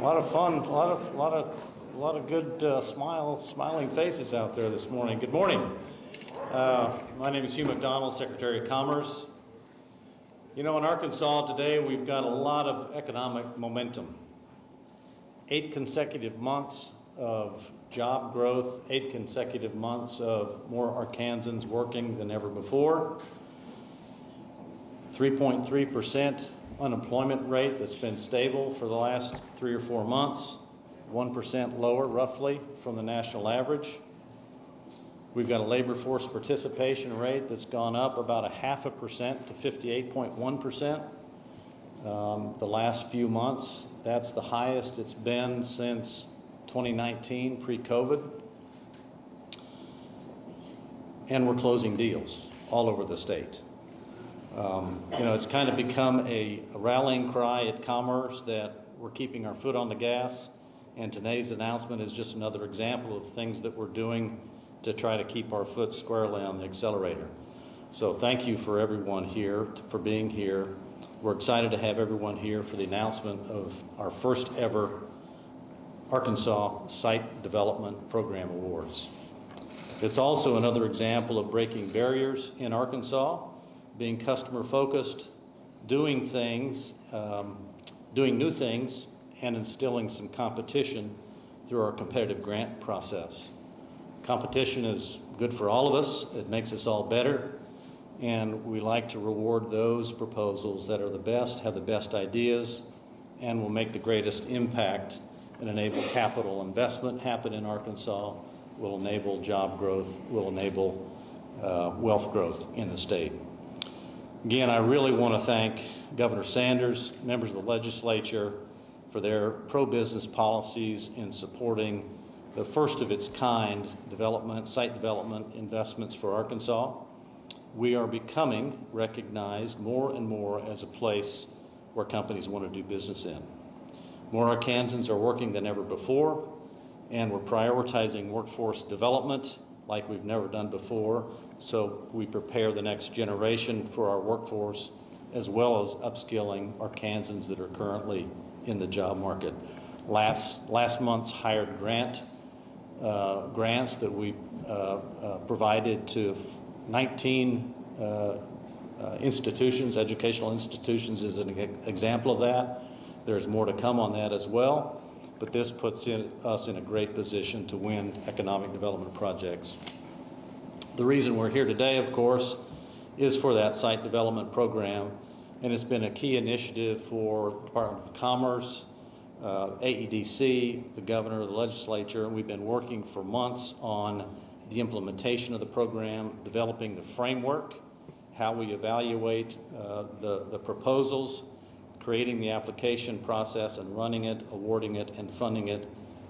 A lot of fun, a lot of good smiling faces out there this morning. Good morning. My name is Hugh McDonald, Secretary of Commerce. You know, in Arkansas today, we've got a lot of economic momentum. 8 consecutive months of job growth, 8 consecutive months of more Arkansans working than ever before. 3.3% unemployment rate that's been stable for the last 3 or 4 months, 1% lower roughly from the national average. We've got a labor force participation rate that's gone up about 0.5% to 58.1%. The last few months, that's the highest it's been since 2019, pre-COVID. And we're closing deals all over the state. You know, it's kind of become a rallying cry at commerce that we're keeping our foot on the gas, and today's announcement is just another example of things that we're doing to try to keep our foot squarely on the accelerator. So thank you for everyone here, for being here. We're excited to have everyone here for the announcement of our first ever Arkansas Site Development Program Awards. It's also another example of breaking barriers in Arkansas, being customer focused, doing things, doing new things, and instilling some competition through our competitive grant process. Competition is good for all of us. It makes us all better, and we like to reward those proposals that are the best, have the best ideas, and will make the greatest impact and enable capital investment happen in Arkansas, will enable job growth, will enable wealth growth in the state. Again, I really want to thank Governor Sanders, members of the legislature, for their pro-business policies in supporting the first of its kind site development investments for Arkansas. We are becoming recognized more and more as a place where companies want to do business in. More Arkansans are working than ever before, and we're prioritizing workforce development like we've never done before, so we prepare the next generation for our workforce, as well as upskilling Arkansans that are currently in the job market. Last month's hired grants that we provided to 19 institutions, educational institutions, is an example of that. There's more to come on that as well, but this puts us in a great position to win economic development projects. The reason we're here today, of course, is for that site development program, and it's been a key initiative for the Department of Commerce, AEDC, the governor, the legislature, and we've been working for months on the implementation of the program, developing the framework, how we evaluate the proposals, creating the application process and running it, awarding it, and funding it,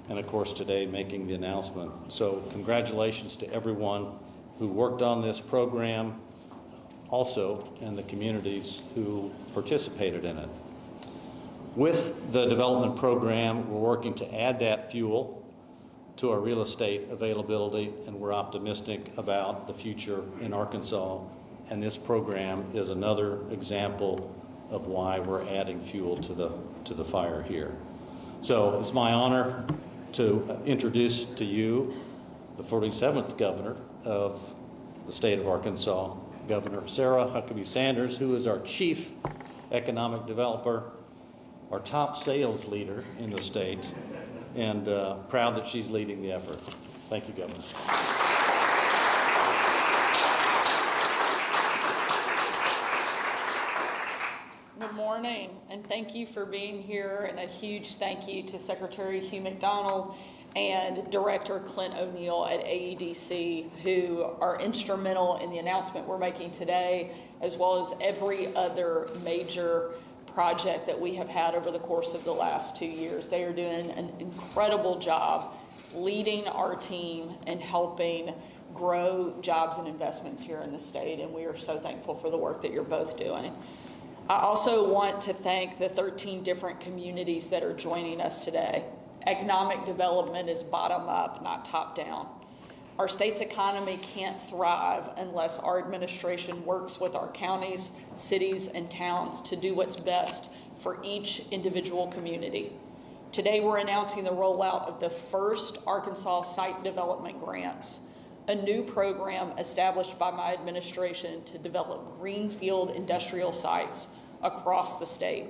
and of course today making the announcement. So congratulations to everyone who worked on this program, also and the communities who participated in it. With the development program, we're working to add that fuel to our real estate availability, and we're optimistic about the future in Arkansas, and this program is another example of why we're adding fuel to the fire here. So it's my honor to introduce to you the 47th governor of the state of Arkansas, Governor Sarah Huckabee Sanders, who is our chief economic developer, our top sales leader in the state, and proud that she's leading the effort. Thank you, Governor. Good morning, and thank you for being here, and a huge thank you to Secretary Hugh McDonald and Director Clint O'Neill at AEDC, who are instrumental in the announcement we're making today, as well as every other major project that we have had over the course of the last 2 years. They are doing an incredible job leading our team and helping grow jobs and investments here in the state, and we are so thankful for the work that you're both doing. I also want to thank the 13 different communities that are joining us today. Economic development is bottom up, not top down. Our state's economy can't thrive unless our administration works with our counties, cities, and towns to do what's best for each individual community. Today we're announcing the rollout of the first Arkansas Site Development Grants, a new program established by my administration to develop greenfield industrial sites across the state.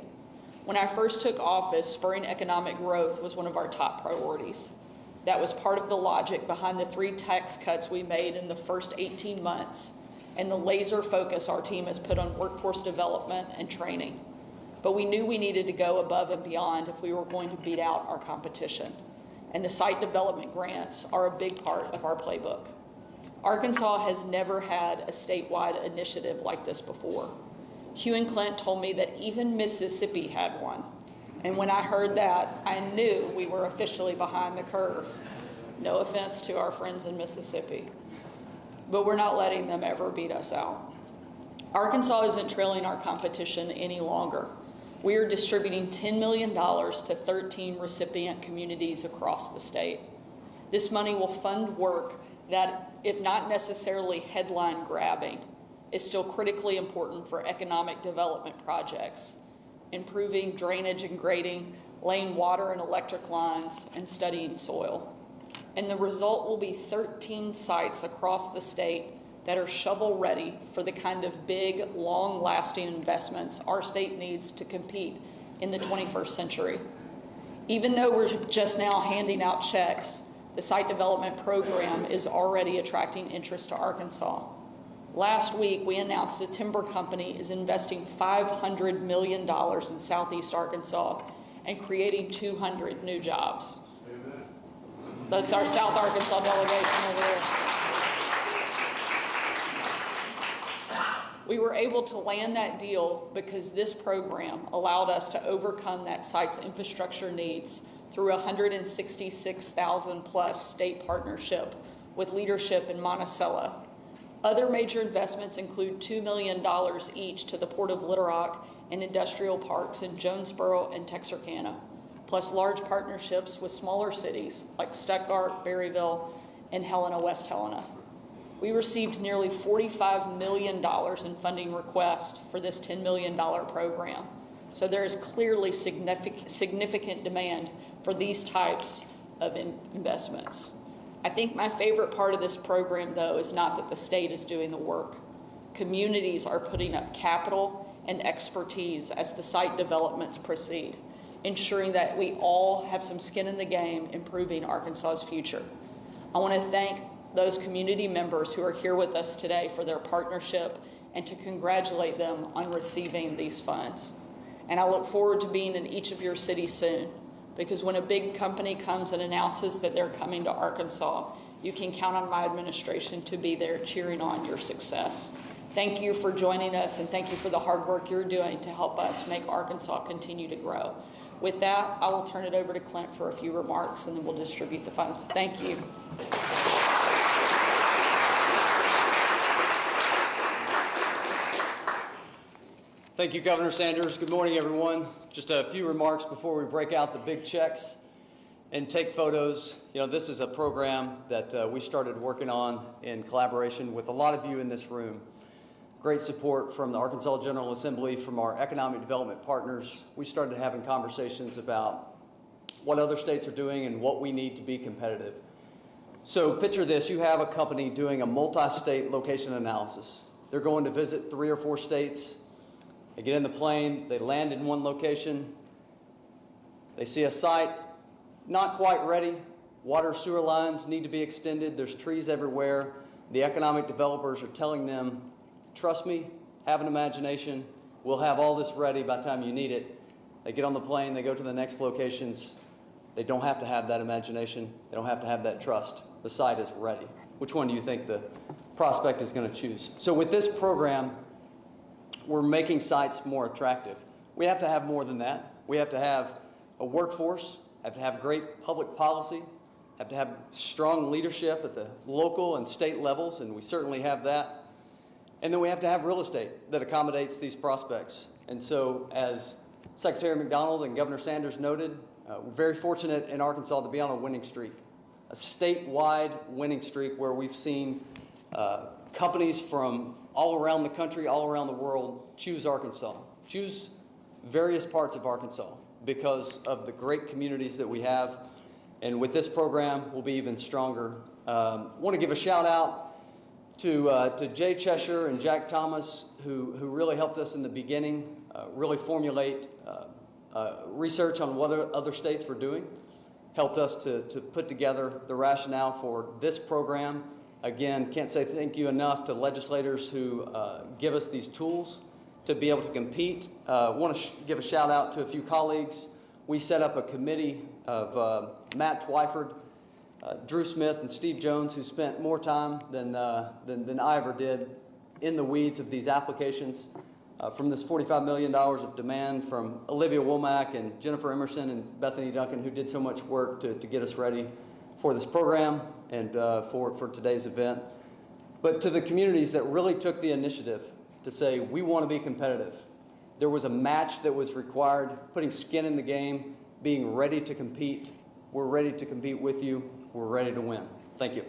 When I first took office, spurring economic growth was one of our top priorities. That was part of the logic behind the 3 tax cuts we made in the first 18 months and the laser focus our team has put on workforce development and training. But we knew we needed to go above and beyond if we were going to beat out our competition. And the site development grants are a big part of our playbook. Arkansas has never had a statewide initiative like this before. Hugh and Clint told me that even Mississippi had one. And when I heard that, I knew we were officially behind the curve. No offense to our friends in Mississippi. But we're not letting them ever beat us out. Arkansas isn't trailing our competition any longer. We are distributing $10 million to 13 recipient communities across the state. This money will fund work that, if not necessarily headline grabbing, is still critically important for economic development projects, improving drainage and grading, laying water and electric lines, and studying soil. And the result will be 13 sites across the state that are shovel-ready for the kind of big, long-lasting investments our state needs to compete in the 21st century. Even though we're just now handing out checks, the site development program is already attracting interest to Arkansas. Last week, we announced a timber company is investing $500 million in Southeast Arkansas and creating 200 new jobs. Amen. That's our South Arkansas delegation over there. We were able to land that deal because this program allowed us to overcome that site's infrastructure needs through a 166,000 plus state partnership with leadership in Monticello. Other major investments include $2 million each to the Port of Little Rock and industrial parks in Jonesboro and Texarkana, plus large partnerships with smaller cities like Stuttgart, Berryville, and Helena, West Helena. We received nearly $45 million in funding requests for this $10 million program. So there is clearly significant demand for these types of investments. I think my favorite part of this program, though, is not that the state is doing the work. Communities are putting up capital and expertise as the site developments proceed, ensuring that we all have some skin in the game, improving Arkansas's future. I want to thank those community members who are here with us today for their partnership and to congratulate them on receiving these funds. And I look forward to being in each of your cities soon, because when a big company comes and announces that they're coming to Arkansas, you can count on my administration to be there cheering on your success. Thank you for joining us, and thank you for the hard work you're doing to help us make Arkansas continue to grow. With that, I will turn it over to Clint for a few remarks, and then we'll distribute the funds. Thank you. Thank you, Governor Sanders. Good morning, everyone. Just a few remarks before we break out the big checks and take photos. You know, this is a program that we started working on in collaboration with a lot of you in this room. Great support from the Arkansas General Assembly, from our economic development partners. We started having conversations about what other states are doing and what we need to be competitive. So picture this, you have a company doing a multi-state location analysis. They're going to visit 3 or 4 states. They get in the plane, they land in one location, they see a site not quite ready, water sewer lines need to be extended, there's trees everywhere. The economic developers are telling them, trust me, have an imagination, we'll have all this ready by the time you need it. They get on the plane, they go to the next locations, they don't have to have that imagination, they don't have to have that trust. The site is ready. Which one do you think the prospect is going to choose? So with this program, we're making sites more attractive. We have to have more than that. We have to have a workforce, have to have great public policy, have to have strong leadership at the local and state levels, and we certainly have that. And then we have to have real estate that accommodates these prospects. And so, as Secretary McDonald and Governor Sanders noted, we're very fortunate in Arkansas to be on a winning streak, a statewide winning streak where we've seen companies from all around the country, all around the world, choose Arkansas, choose various parts of Arkansas. because of the great communities that we have. And with this program, we'll be even stronger. I want to give a shout out to Jay Cheshire and Jack Thomas, who really helped us in the beginning, really formulate research on what other states were doing, helped us to put together the rationale for this program. Again, can't say thank you enough to legislators who give us these tools to be able to compete. Want to give a shout out to a few colleagues. We set up a committee of Matt Twyford, Drew Smith, and Steve Jones, who spent more time than I ever did in the weeds of these applications. From this $45 million of demand from Olivia Womack and Jennifer Emerson and Bethany Duncan, who did so much work to get us ready for this program and for today's event. But to the communities that really took the initiative to say, we want to be competitive. There was a match that was required, putting skin in the game, being ready to compete. We're ready to compete with you. We're ready to win. Thank you.